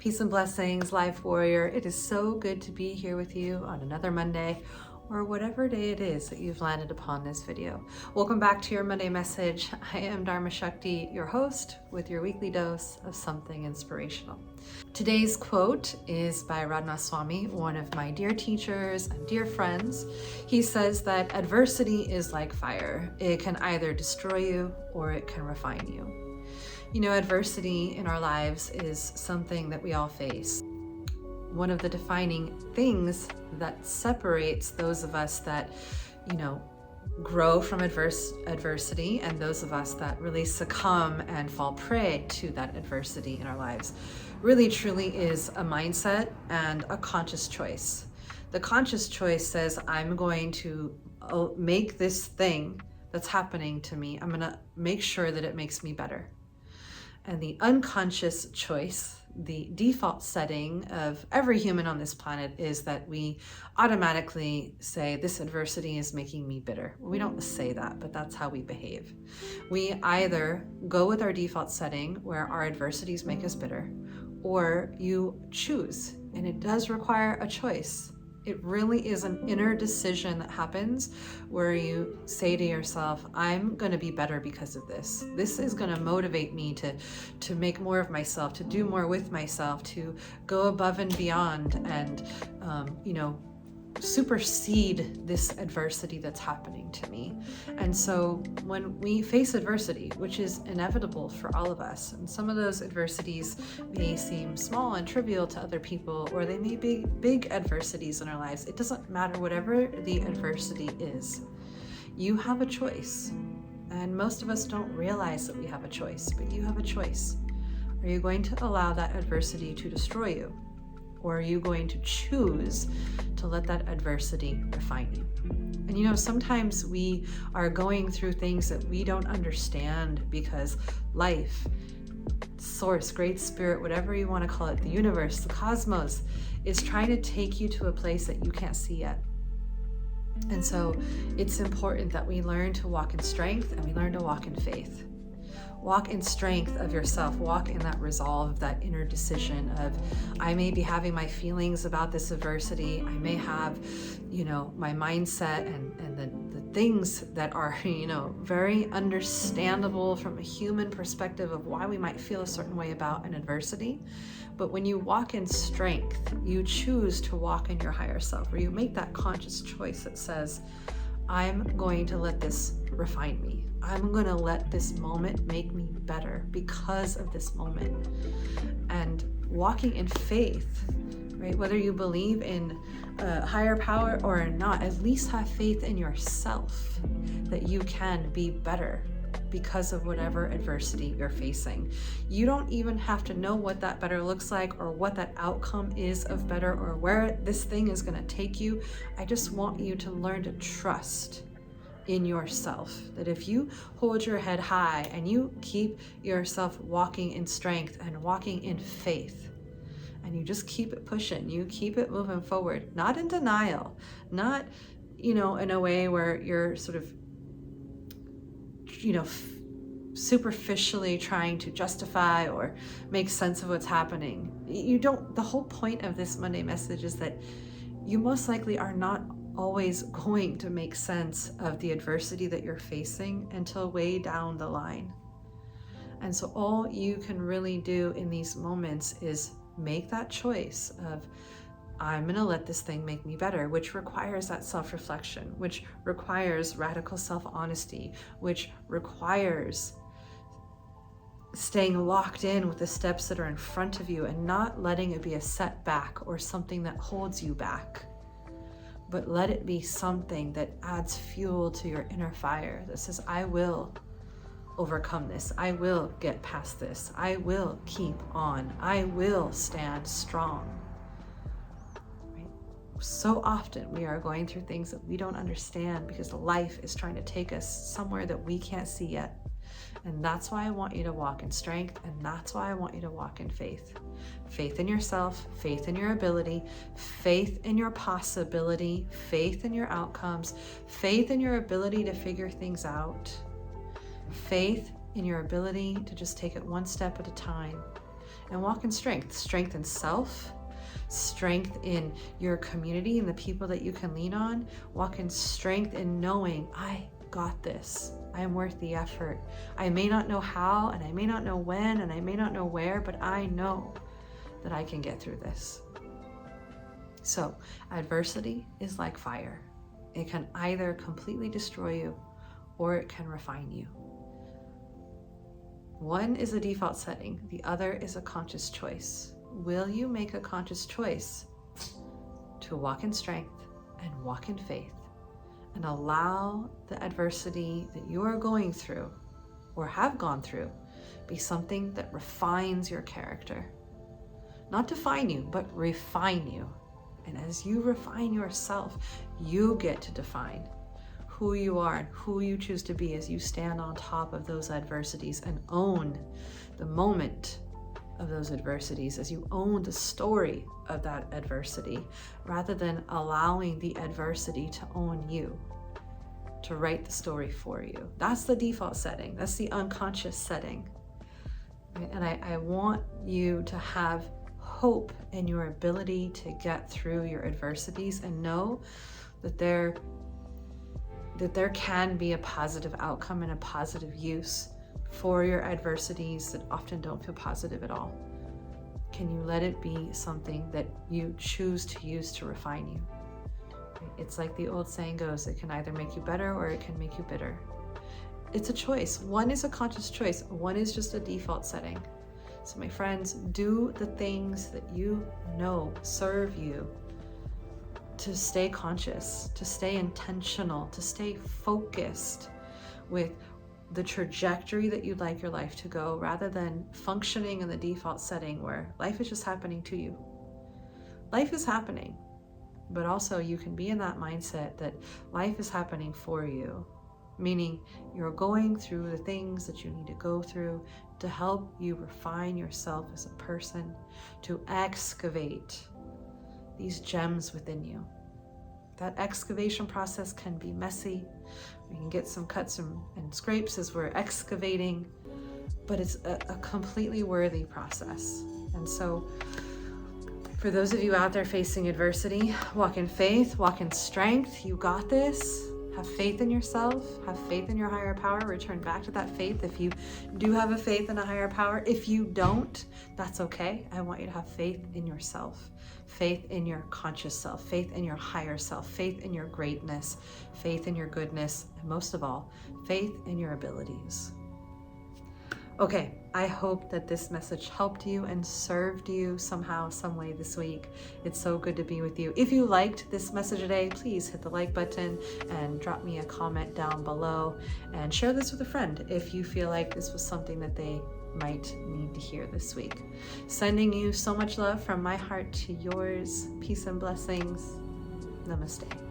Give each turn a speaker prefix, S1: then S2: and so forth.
S1: Peace and blessings, Life Warrior. It is so good to be here with you on another Monday, or whatever day it is that you've landed upon this video. Welcome back to your Monday message. I am Dharma Shakti, your host, with your weekly dose of something inspirational. Today's quote is by Radha Swami, one of my dear teachers and dear friends. He says that adversity is like fire. It can either destroy you or it can refine you. You know, adversity in our lives is something that we all face. One of the defining things that separates those of us that, grow from adversity and those of us that really succumb and fall prey to that adversity in our lives really truly is a mindset and a conscious choice. The conscious choice says, I'm going to make this thing that's happening to me, I'm going to make sure that it makes me better. And the unconscious choice, the default setting of every human on this planet, is that we automatically say, this adversity is making me bitter. We don't say that, but that's how we behave. We either go with our default setting where our adversities make us bitter, or you choose, and it does require a choice. It really is an inner decision that happens where you say to yourself, I'm going to be better because of this. This is going to motivate me to make more of myself, to do more with myself, to go above and beyond and, supersede this adversity that's happening to me. And so when we face adversity, which is inevitable for all of us, and some of those adversities may seem small and trivial to other people, or they may be big adversities in our lives, it doesn't matter. Whatever the adversity is, you have a choice. And most of us don't realize that we have a choice, but you have a choice. Are you going to allow that adversity to destroy you? Or are you going to choose to let that adversity refine you? And sometimes we are going through things that we don't understand because life, source, great spirit, whatever you want to call it, the universe, the cosmos, is trying to take you to a place that you can't see yet. And so it's important that we learn to walk in strength and we learn to walk in faith. Walk in strength of yourself, walk in that resolve, that inner decision of, I may be having my feelings about this adversity, I may have, my mindset and the things that are, very understandable from a human perspective of why we might feel a certain way about an adversity. But when you walk in strength, you choose to walk in your higher self, where you make that conscious choice that says, I'm going to let this refine me. I'm going to let this moment make me better because of this moment. And walking in faith, right? Whether you believe in a higher power or not, at least have faith in yourself that you can be better because of whatever adversity you're facing. You don't even have to know what that better looks like or what that outcome is of better or where this thing is going to take you. I just want you to learn to trust in yourself, that if you hold your head high and you keep yourself walking in strength and walking in faith, and you just keep it pushing, you keep it moving forward, not in denial, not, in a way where you're sort of, superficially trying to justify or make sense of what's happening. The whole point of this Monday message is that you most likely are not always going to make sense of the adversity that you're facing until way down the line. And so all you can really do in these moments is make that choice of, I'm going to let this thing make me better, which requires that self-reflection, which requires radical self-honesty, which requires staying locked in with the steps that are in front of you and not letting it be a setback or something that holds you back. But let it be something that adds fuel to your inner fire that says, I will overcome this. I will get past this. I will keep on. I will stand strong. Right? So often we are going through things that we don't understand because life is trying to take us somewhere that we can't see yet. And that's why I want you to walk in strength, and that's why I want you to walk in faith. Faith in yourself, faith in your ability, faith in your possibility, faith in your outcomes, faith in your ability to figure things out, faith in your ability to just take it one step at a time, and walk in strength. Strength in self, strength in your community and the people that you can lean on. Walk in strength in knowing, I got this. I am worth the effort. I may not know how, and I may not know when, and I may not know where, but I know that I can get through this. So adversity is like fire. It can either completely destroy you or it can refine you. One is a default setting, the other is a conscious choice. Will you make a conscious choice to walk in strength and walk in faith and allow the adversity that you are going through or have gone through be something that refines your character? Not define you, but refine you. And as you refine yourself, you get to define who you are and who you choose to be as you stand on top of those adversities and own the moment of those adversities, as you own the story of that adversity, rather than allowing the adversity to own you, to write the story for you. That's the default setting. That's the unconscious setting. And I want you to have hope in your ability to get through your adversities and know that there can be a positive outcome and a positive use for your adversities that often don't feel positive at all. Can you let it be something that you choose to use to refine you? It's like the old saying goes, it can either make you better or it can make you bitter. It's a choice. One is a conscious choice. One is just a default setting. So my friends, do the things that you know serve you, to stay conscious, to stay intentional, to stay focused with the trajectory that you'd like your life to go, rather than functioning in the default setting where life is just happening to you. Life is happening, but also you can be in that mindset that life is happening for you, meaning you're going through the things that you need to go through to help you refine yourself as a person, to excavate these gems within you. That excavation process can be messy. We can get some cuts and scrapes as we're excavating, but it's a completely worthy process. And so for those of you out there facing adversity, walk in faith, walk in strength. You got this. Have faith in yourself, have faith in your higher power, return back to that faith if you do have a faith in a higher power. If you don't, that's okay. I want you to have faith in yourself, faith in your conscious self, faith in your higher self, faith in your greatness, faith in your goodness, and most of all, faith in your abilities. Okay, I hope that this message helped you and served you somehow, some way this week. It's so good to be with you. If you liked this message today, please hit the like button and drop me a comment down below, and share this with a friend if you feel like this was something that they might need to hear this week. Sending you so much love from my heart to yours. Peace and blessings. Namaste.